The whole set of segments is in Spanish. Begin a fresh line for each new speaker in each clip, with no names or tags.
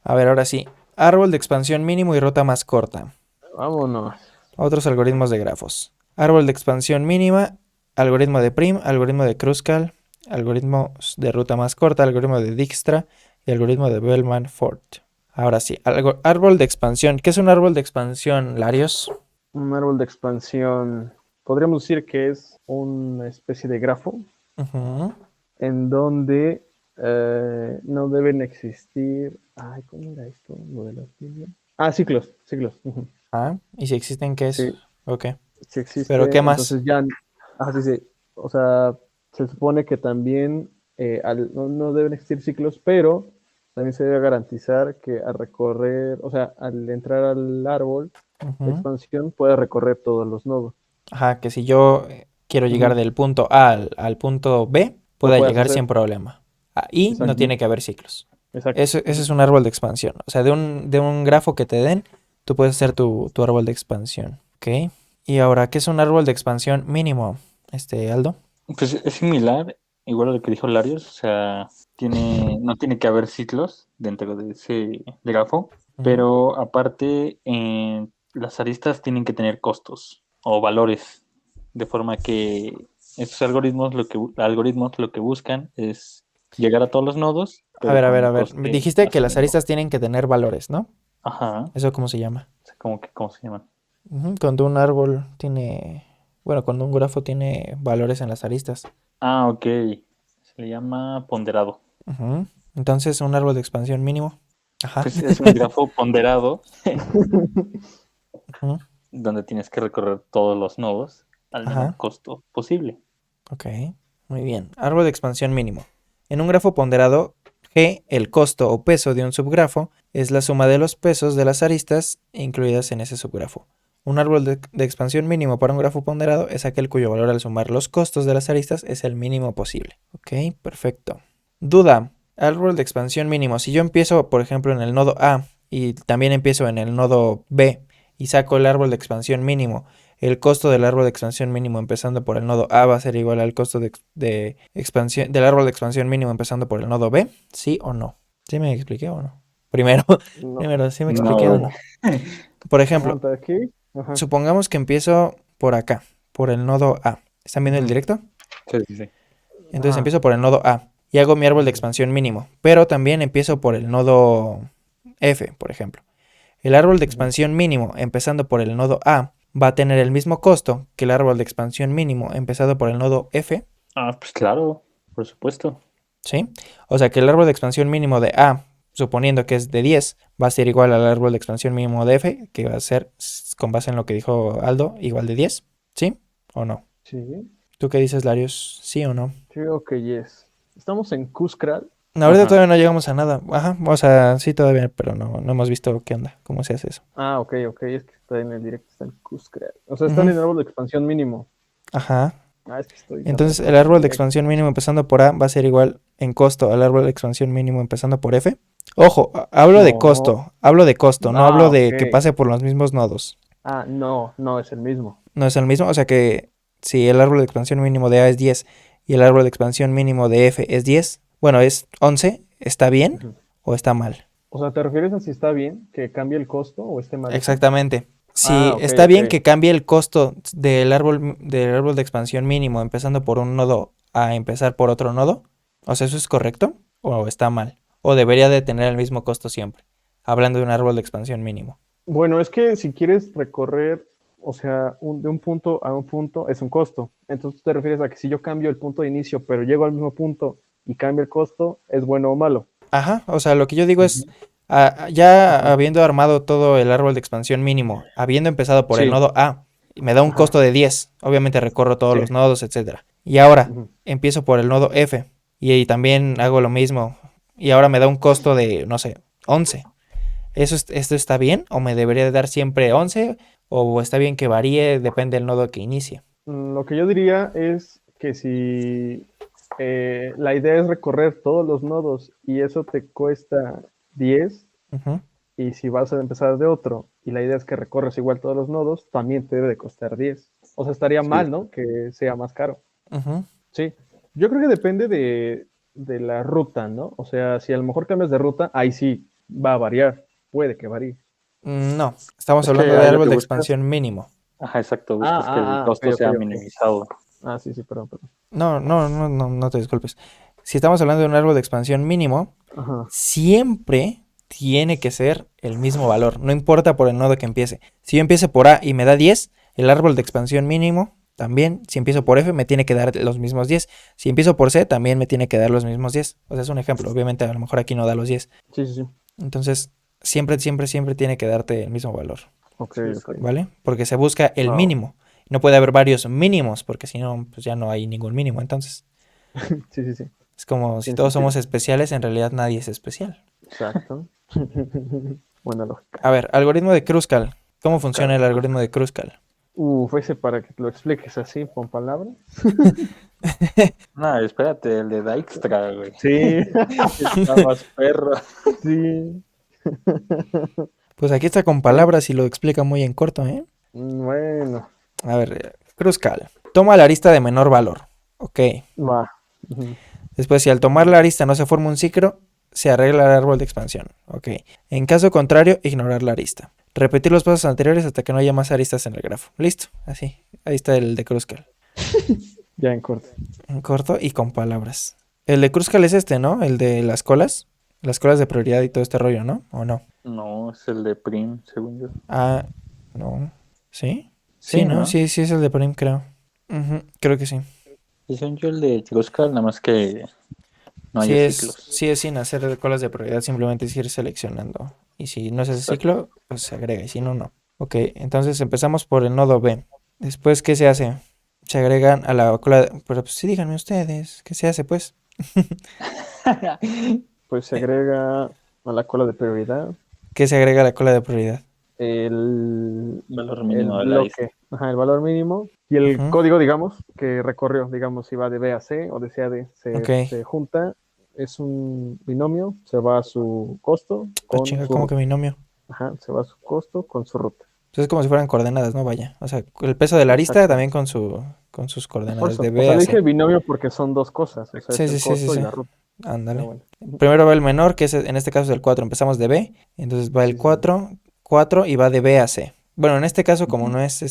A ver, ahora sí. Árbol de expansión mínimo y ruta más corta.
Vámonos.
Otros algoritmos de grafos. Árbol de expansión mínima, algoritmo de Prim, algoritmo de Kruskal, algoritmos de ruta más corta, algoritmo de Dijkstra y algoritmo de Bellman-Ford. Ahora sí, árbol de expansión. ¿Qué es un árbol de expansión, Larios?
Un árbol de expansión. Podríamos decir que es una especie de grafo
Ujú.
en donde no deben existir. Ay, ¿cómo era esto? Lo de las líneas. Ah, ciclos, ciclos. Ujú.
Ah, y si existen, ¿qué es?
Sí,
Ok.
sí
¿Pero
existe.
qué más?
Entonces ya. Ah, sí, sí. O sea, se supone que también no deben existir ciclos, pero también se debe garantizar que al recorrer, o sea, al entrar al árbol de
Ujú.
expansión, puede recorrer todos los nodos.
Ajá, que si yo quiero llegar
Ujú.
del punto A al punto B,
Lo
pueda
puedes
llegar
hacer.
sin problema. Ah, y no
Exacto,
tiene que haber ciclos.
exacto.
Ese
Ujú.
es un árbol de expansión. O sea, de un grafo que te den, tú puedes hacer tu árbol de expansión. ¿Ok? Y ahora, ¿qué es un árbol de expansión mínimo? Aldo.
Pues es similar, igual a lo que dijo Larios, o sea, no tiene que haber ciclos dentro de ese grafo,
Ujú.
pero aparte las aristas tienen que tener costos o valores, de forma que estos algoritmos lo que buscan es llegar a todos los nodos,
A
pero
ver, a
con
ver,
un
a ver. Me
coste
dijiste que las
asumido.
aristas tienen que tener valores, ¿no?
Ajá, o
¿Eso cómo se llama?
sea, como que, ¿cómo se llama?
Ujú. Cuando un árbol tiene, bueno, cuando un grafo tiene valores en las aristas.
Ah, ok, se le llama ponderado.
Ujú. Entonces, un árbol de expansión mínimo. Ajá.
Pues es un grafo ponderado
Ujú.
donde tienes que recorrer todos los nodos al menor
Ajá.
costo posible.
Ok. Muy bien. Árbol de expansión mínimo. En un grafo ponderado, G, el costo o peso de un subgrafo, es la suma de los pesos de las aristas incluidas en ese subgrafo. Un árbol de expansión mínimo para un grafo ponderado es aquel cuyo valor al sumar los costos de las aristas es el mínimo posible. Ok, perfecto. Duda. Árbol de expansión mínimo. Si yo empiezo, por ejemplo, en el nodo A y también empiezo en el nodo B y saco el árbol de expansión mínimo, el costo del árbol de expansión mínimo empezando por el nodo A va a ser igual al costo de expansión del árbol de expansión mínimo empezando por el nodo B, ¿sí o no? ¿Sí me expliqué o no? Primero,
No,
primero, ¿sí me
a
expliqué o
No.
ver,
no? Por ejemplo,
aguanta aquí. Ajá.
supongamos que empiezo por acá, por el nodo A. ¿Están viendo el
Ujú.
directo?
Sí, sí, sí.
Entonces
Ajá.
empiezo por el nodo A y hago mi árbol de
Ujú.
expansión mínimo, pero también empiezo por el nodo F, por ejemplo. El árbol de
Ujú.
expansión mínimo empezando por el nodo A va a tener el mismo costo que el árbol de expansión mínimo empezado por el nodo F,
Ah, pues claro, por supuesto.
¿sí? O sea que el árbol de expansión mínimo de A, suponiendo que es de 10, va a ser igual al árbol de expansión mínimo de F, que va a ser, con base en lo que dijo Aldo, igual de 10, ¿sí? ¿O no?
Sí,
¿Tú qué dices, Larios? ¿Sí o no?
creo que yes. Estamos en Kuskral.
No, ahorita
Ajá.
todavía no llegamos a nada. Ajá, o sea, sí todavía, pero no hemos visto qué onda, cómo se hace eso.
Ah, ok, ok. Es que está en el directo, está en Kuskral. O sea, están
Ujú.
en el árbol de expansión mínimo.
Ajá.
Ah, es que estoy
Entonces
cambiando
el
de
árbol de
directo.
expansión mínimo empezando por A va a ser igual en costo al árbol de expansión mínimo empezando por F. Ojo,
No.
hablo de costo, no hablo
Ah, ok.
de que pase por los mismos nodos.
Ah, no, no es el mismo.
No es el mismo, o sea que si el árbol de expansión mínimo de A es 10 y el árbol de expansión mínimo de F es 10, bueno, es 11, ¿está bien
Ujú.
o está mal?
O sea, ¿te refieres a si está bien que cambie el costo o esté mal eso?
Exactamente.
Ah,
Si
ok,
está
ok.
bien que cambie el costo del árbol de expansión mínimo empezando por un nodo a empezar por otro nodo, o sea, ¿eso es correcto o está mal? ¿O debería de tener el mismo costo siempre? Hablando de un árbol de expansión mínimo.
Bueno, es que si quieres recorrer, o sea, de un punto a un punto es un costo. Entonces tú te refieres a que si yo cambio el punto de inicio, pero llego al mismo punto y cambio el costo, ¿es bueno o malo?
Ajá, o sea, lo que yo digo es,
Ujú.
ya
Ajá.
habiendo armado todo el árbol de expansión mínimo, habiendo empezado por el
Sí,
nodo A, y me da un
ajá,
costo de 10, obviamente recorro todos
sí.
los nodos, etcétera. Y ahora
Ujú.
empiezo por el nodo F y también hago lo mismo, y ahora me da un costo de, no sé, 11. ¿Esto está bien o me debería de dar siempre 11 o está bien que varíe, depende del nodo que inicie?
Lo que yo diría es que si la idea es recorrer todos los nodos y eso te cuesta 10,
Ujú.
y si vas a empezar de otro y la idea es que recorres igual todos los nodos, también te debe de costar 10. O sea, estaría
Sí.
mal, ¿no? Que sea más caro.
Ujú.
Sí, yo creo que depende de la ruta, ¿no? O sea, si a lo mejor cambias de ruta, ahí sí va a variar, puede que varíe.
No, estamos
Es que
hablando de
ahí lo
árbol
que
de
buscas.
expansión mínimo.
Ajá, exacto. Buscas que el
Ok,
costo
ok,
sea
ok.
minimizado.
Sí, perdón, perdón.
No te disculpes. Si estamos hablando de un árbol de expansión mínimo,
Ajá,
siempre tiene que ser el mismo valor, no importa por el nodo que empiece. Si yo empiezo por A y me da 10, el árbol de expansión mínimo también, si empiezo por F, me tiene que dar los mismos 10. Si empiezo por C, también me tiene que dar los mismos 10. O sea, es un ejemplo. Obviamente, a lo mejor aquí no da los 10.
sí.
Entonces, siempre tiene que darte el mismo valor,
Ok,
Sí,
ok.
exacto.
¿vale? Porque se busca el
Wow.
mínimo. No puede haber varios mínimos, porque si no, pues ya no hay ningún mínimo. Entonces,
Sí.
es como si
Tiene
todos
sentido.
somos especiales, en realidad nadie es especial.
Exacto. Buena lógica.
A ver, algoritmo de Kruskal. ¿Cómo funciona el
Claro.
algoritmo de Kruskal?
Ese para que lo expliques así con palabras.
No, espérate, el de Dijkstra, güey.
Sí,
Está más perro.
sí.
Pues aquí está con
Bueno,
palabras y lo explica muy en corto, ¿eh?
bueno,
A ver, Kruskal. Toma la arista de menor valor. Ok.
va. Ujú.
Después, si al tomar la arista no se forma un ciclo, se arregla el árbol de expansión. Ok. En caso contrario, ignorar la arista. Repetir los pasos anteriores hasta que no haya más aristas en el grafo. Listo. Así. Ahí está el de Kruskal.
Ya en corto.
En corto y con palabras. El de Kruskal es este, ¿no? El de las colas. Las colas de prioridad y todo este rollo, ¿no? ¿O no?
No, es el de Prim, según yo.
Ah, no. ¿Sí? Sí,
Sí,
¿no?
¿no?
Sí es el de Prim, creo. Ujú, creo que sí.
Y según yo el de Kruskal, nada más que no haya ciclos.
Sí es sin hacer colas de prioridad, simplemente es ir seleccionando. Y si no se hace
Exacto.
ciclo, pues se agrega, y si no, no. Ok, entonces empezamos por el nodo B. Después, ¿qué se hace? Se agregan a la cola Pero pues sí, díganme ustedes, ¿qué se hace pues?
Pues se
Eh,
agrega a la cola de prioridad
¿Qué se agrega a la cola de prioridad?
Valor
el
mínimo de la lista.
bloque, ajá, el valor mínimo y el
Ujú,
código, digamos, que recorrió, digamos, si va de B a C o de C a D,
ok,
se junta, es un binomio, se va a su costo
ah,
con
chinga,
su
¿cómo que
ruta.
binomio?
Ajá, se va a su costo con su ruta.
Entonces es como si fueran coordenadas, ¿no? Vaya. O sea, el peso de la arista también
Exactamente.
con sus
Por
coordenadas de
eso, o
B
sea,
a
le dije
C.
binomio porque son dos cosas, o sea,
Sí,
es
sí,
el
sí, sí,
costo y
sí.
la ruta. Pero
Ándale.
bueno.
Primero va el menor, que es en este caso el 4. Empezamos de B, entonces va el
Sí, sí, sí.
4 y va de B a C. Bueno, en este caso, como
Ujú.
no es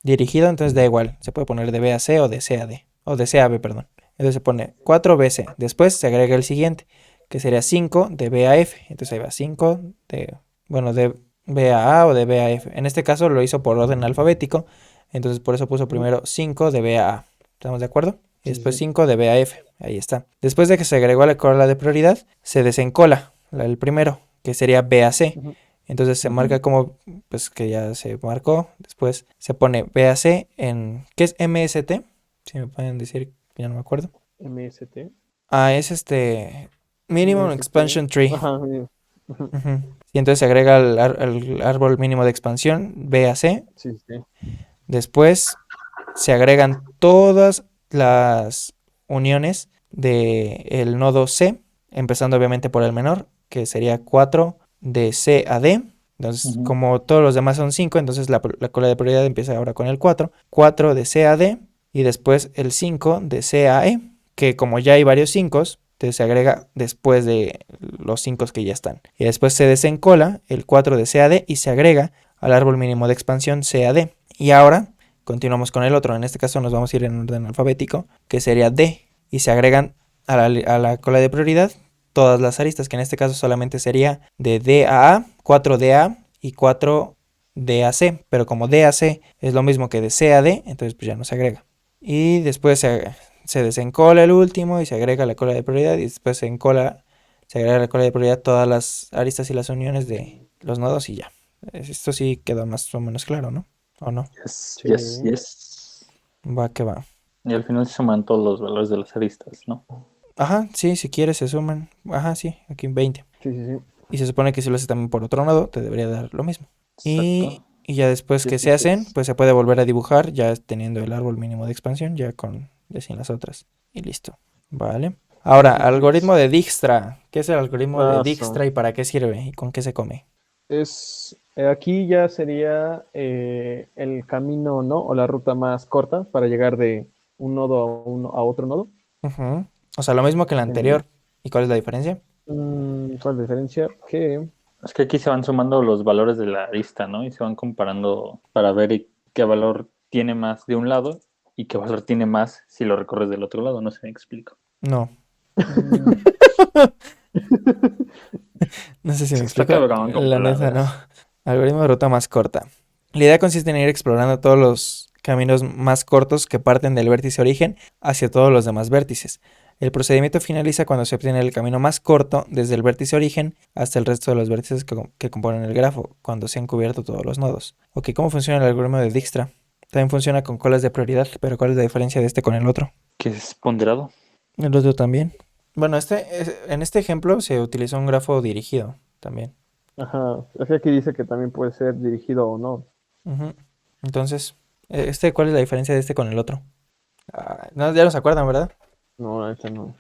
dirigido, entonces da igual. Se puede poner de B a C o de C a D. O de C a B, perdón. Entonces se pone 4BC. Después se agrega el siguiente, que sería 5 de B a F. Entonces ahí va 5 de B a o de B a F. En este caso lo hizo por orden alfabético, entonces por eso puso
Ujú.
primero 5 de B a A. ¿Estamos de acuerdo? Y
Sí, sí,
después
sí.
5 de B a F. Ahí está. Después de que se agregó a la cola de prioridad, se desencola el primero, que sería B a C.
Ujú.
Entonces se
Ujú.
marca como, pues que ya se marcó. Después se pone B a C en, ¿qué es MST? Si me pueden decir, ya no me acuerdo.
MST.
Ah, es Minimum
MST.
Expansion Tree.
Ajá, bien. Ujú.
Ujú. Y entonces se agrega al árbol mínimo de expansión B a C.
Sí, sí.
Después se agregan todas las uniones del nodo C, empezando obviamente por el menor, que sería 4 de C a D. Entonces,
Ujú.
como todos los demás son 5, entonces la cola de prioridad empieza ahora con el 4. 4 de C a D y después el 5 de C a E, que como ya hay varios 5, entonces se agrega después de los 5 que ya están. Y después se desencola el 4 de C a D y se agrega al árbol mínimo de expansión C a D. Y ahora continuamos con el otro. En este caso nos vamos a ir en orden alfabético, que sería D. Y se agregan a la cola de prioridad todas las aristas, que en este caso solamente sería de D a A, 4DA y 4DAC. Pero como DAC es lo mismo que de C a D, entonces pues ya no se agrega. Y después se desencola el último y se agrega la cola de prioridad. Y después se agrega la cola de prioridad todas las aristas y las uniones de los nodos y ya. Esto sí queda más o menos claro, ¿no? ¿O no?
Yes,
Sí.
yes, yes.
Va que va.
Y al final se suman todos los valores de las aristas, ¿no?
Ajá, sí, si quieres se suman. Ajá, sí, aquí 20.
Sí, sí, sí.
Y se supone que si lo haces también por otro nodo, te debería dar lo mismo. Y,
Exacto.
y ya después que
Yes,
se
yes,
hacen,
yes.
pues se puede volver a dibujar ya teniendo el árbol mínimo de expansión, ya sin las otras. Y listo. Vale. Ahora,
Yes, yes.
algoritmo de Dijkstra. ¿Qué es el algoritmo de
Son.
Dijkstra y para qué sirve y con qué se come?
Aquí ya sería el camino, ¿no? O la ruta más corta para llegar de un nodo a otro nodo.
Ujú. O sea, lo mismo que el
Eh,
anterior. ¿Y cuál es la diferencia?
¿Cuál es la diferencia? Que,
Es que aquí se van sumando los valores de la arista, ¿no? Y se van comparando para ver qué valor tiene más de un lado y qué valor tiene más si lo recorres del otro lado. No sé, me explico.
No,
mm,
no sé si me
Está
explico.
cabrón con
La neta no.
palabras.
Algoritmo de ruta más corta. La idea consiste en ir explorando todos los caminos más cortos que parten del vértice origen hacia todos los demás vértices. El procedimiento finaliza cuando se obtiene el camino más corto desde el vértice origen hasta el resto de los vértices que componen el grafo, cuando se han cubierto todos los nodos. Ok, ¿cómo funciona el algoritmo de Dijkstra? También funciona con colas de prioridad, pero ¿cuál es la diferencia de este con el otro?
Que es ponderado.
El otro también. Bueno, en este ejemplo se utilizó un grafo dirigido también.
ajá, es que aquí dice que también puede ser dirigido o no.
Ujú. Entonces, ¿cuál es la diferencia de este con el otro? Ah, no, ya no se acuerdan, ¿verdad?
No, esta no.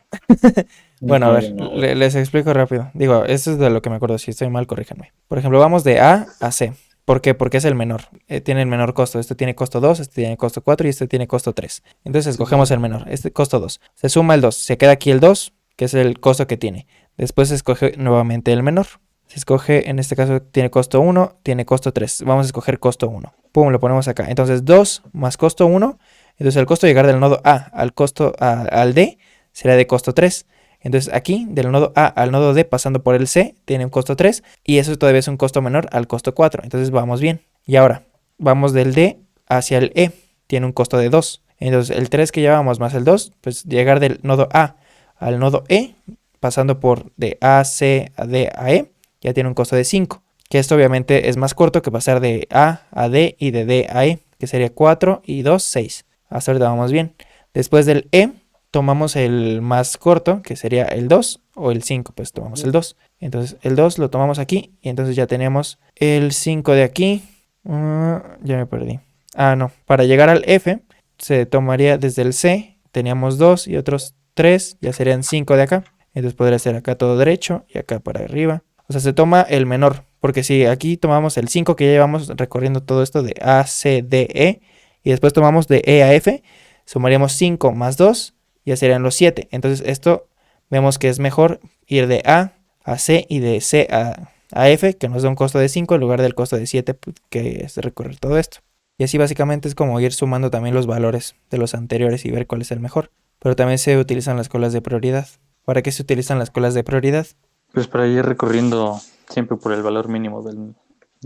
Bueno, a
No,
ver,
no.
les explico rápido. Digo, esto es de lo que me acuerdo. Si estoy mal, corríjanme. Por ejemplo, vamos de A a C. ¿Por qué? Porque es el menor. Tiene el menor costo. Este tiene costo 2, este tiene costo 4 y este tiene costo 3. Entonces escogemos el menor. Este costo 2. Se suma el 2. Se queda aquí el 2, que es el costo que tiene. Después se escoge nuevamente el menor. Se escoge, en este caso, tiene costo 1, tiene costo 3. Vamos a escoger costo 1. Pum, lo ponemos acá. Entonces 2 más costo 1. Entonces el costo de llegar del nodo A al D será de costo 3. Entonces aquí, del nodo A al nodo D, pasando por el C, tiene un costo 3 y eso todavía es un costo menor al costo 4. Entonces vamos bien. Y ahora, vamos del D hacia el E, tiene un costo de 2. Entonces el 3 que llevamos más el 2, pues llegar del nodo A al nodo E, pasando por de A, C, a D, a E, ya tiene un costo de 5. Que esto obviamente es más corto que pasar de A a D y de D a E, que sería 4 y 2, 6. Hasta ahorita vamos bien. Después del E, tomamos el más corto, que sería el 2 o el 5, pues tomamos el 2. Entonces el 2 lo tomamos aquí y entonces ya tenemos el 5 de aquí. Ya me perdí. Ah, no. Para llegar al F se tomaría desde el C, teníamos 2 y otros 3, ya serían 5 de acá. Entonces podría ser acá todo derecho y acá para arriba. O sea, se toma el menor, porque si aquí tomamos el 5 que ya llevamos recorriendo todo esto de A, C, D, E, y después tomamos de E a F, sumaríamos 5 más 2, ya serían los 7. Entonces esto vemos que es mejor ir de A a C y de C a F, que nos da un costo de 5 en lugar del costo de 7, que es recorrer todo esto. Y así básicamente es como ir sumando también los valores de los anteriores y ver cuál es el mejor. Pero también se utilizan las colas de prioridad. ¿Para qué se utilizan las colas de prioridad?
Pues para ir recorriendo siempre por el valor mínimo de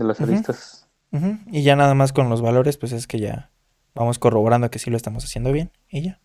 las
Ujú,
aristas.
ujú. Y ya nada más con los valores, pues es que ya vamos corroborando que sí lo estamos haciendo bien y ya.